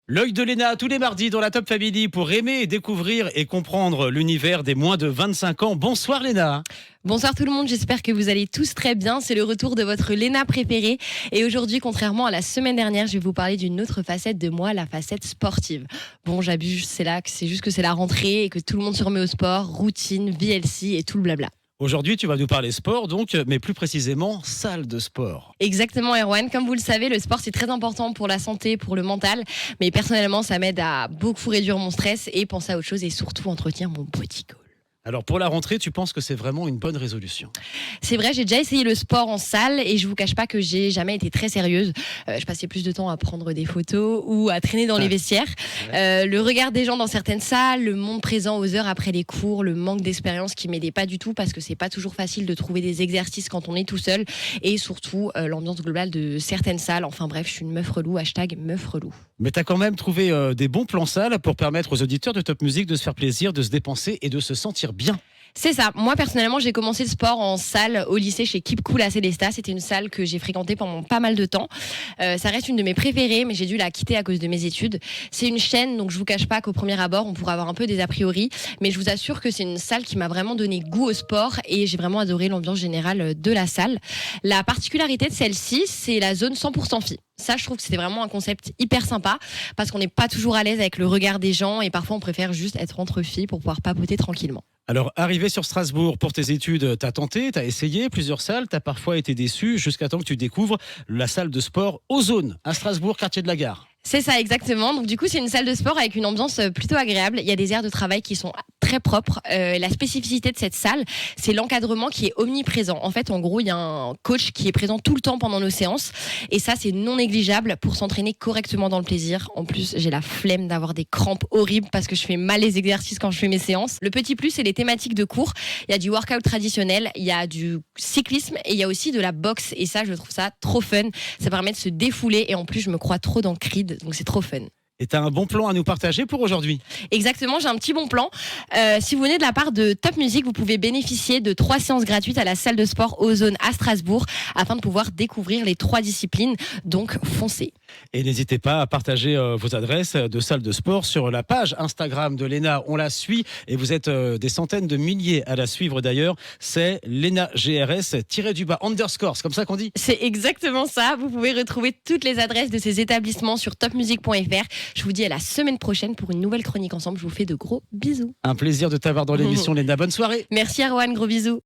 L'œil de Léna tous les mardis dans la Top Family pour aimer, découvrir et comprendre l'univers des moins de 25 ans. Bonsoir Léna. Bonsoir tout le monde, j'espère que vous allez tous très bien. C'est le retour de votre Léna préférée. Et aujourd'hui, contrairement à la semaine dernière, je vais vous parler d'une autre facette de moi, la facette sportive. Bon, j'abuse, c'est juste que c'est la rentrée et que tout le monde se remet au sport, routine, VLC et tout le blabla. Aujourd'hui, tu vas nous parler sport, donc, mais plus précisément, salle de sport. Exactement, Erwan. Comme vous le savez, le sport, c'est très important pour la santé, pour le mental. Mais personnellement, ça m'aide à beaucoup réduire mon stress et penser à autre chose et surtout entretenir mon body goal. Alors pour la rentrée, tu penses que c'est vraiment une bonne résolution? C'est vrai, j'ai déjà essayé le sport en salle et je vous cache pas que j'ai jamais été très sérieuse. Je passais plus de temps à prendre des photos ou à traîner dans les vestiaires. Le regard des gens dans certaines salles, le monde présent aux heures après les cours, le manque d'expérience qui m'aidait pas du tout parce que c'est pas toujours facile de trouver des exercices quand on est tout seul et surtout l'ambiance globale de certaines salles. Enfin bref, je suis une meuf relou, #meuf relou. Mais tu as quand même trouvé des bons plans salles pour permettre aux auditeurs de Top Music de se faire plaisir, de se dépenser et de se sentir bien. C'est ça. Moi, personnellement, j'ai commencé le sport en salle au lycée chez Keep Cool à Célestat. C'était une salle que j'ai fréquentée pendant pas mal de temps. Ça reste une de mes préférées, mais j'ai dû la quitter à cause de mes études. C'est une chaîne, donc je vous cache pas qu'au premier abord, on pourrait avoir un peu des a priori. Mais je vous assure que c'est une salle qui m'a vraiment donné goût au sport et j'ai vraiment adoré l'ambiance générale de la salle. La particularité de celle-ci, c'est la zone 100% filles. Ça, je trouve que c'était vraiment un concept hyper sympa parce qu'on n'est pas toujours à l'aise avec le regard des gens et parfois on préfère juste être entre filles pour pouvoir papoter tranquillement. Alors, arrivé sur Strasbourg pour tes études, t'as tenté, t'as essayé plusieurs salles, t'as parfois été déçu jusqu'à temps que tu découvres la salle de sport Ozone à Strasbourg, quartier de la Gare. C'est ça, exactement. Donc du coup, c'est une salle de sport avec une ambiance plutôt agréable. Il y a des aires de travail qui sont très propres. La spécificité de cette salle, c'est l'encadrement qui est omniprésent. En fait, en gros, il y a un coach qui est présent tout le temps pendant nos séances. Et ça, c'est non négligeable pour s'entraîner correctement dans le plaisir. En plus, j'ai la flemme d'avoir des crampes horribles parce que je fais mal les exercices quand je fais mes séances. Le petit plus, c'est les thématiques de cours. Il y a du workout traditionnel, il y a du cyclisme et il y a aussi de la boxe. Et ça, je trouve ça trop fun. Ça permet de se défouler et en plus, je me crois trop dans Creed. Donc c'est trop fun. Et t'as un bon plan à nous partager pour aujourd'hui? Exactement, j'ai un petit bon plan. Si vous venez de la part de Top Music, vous pouvez bénéficier de 3 séances gratuites à la salle de sport Ozone à Strasbourg afin de pouvoir découvrir les 3 disciplines. Donc foncez. Et n'hésitez pas à partager vos adresses de salles de sport sur la page Instagram de Léna. On la suit et vous êtes des centaines de milliers à la suivre d'ailleurs. C'est Léna GRS-du-bas underscore, c'est comme ça qu'on dit? C'est exactement ça. Vous pouvez retrouver toutes les adresses de ces établissements sur topmusic.fr. Je vous dis à la semaine prochaine pour une nouvelle chronique ensemble. Je vous fais de gros bisous. Un plaisir de t'avoir dans l'émission Léna. Bonne soirée. Merci Arwan, gros bisous.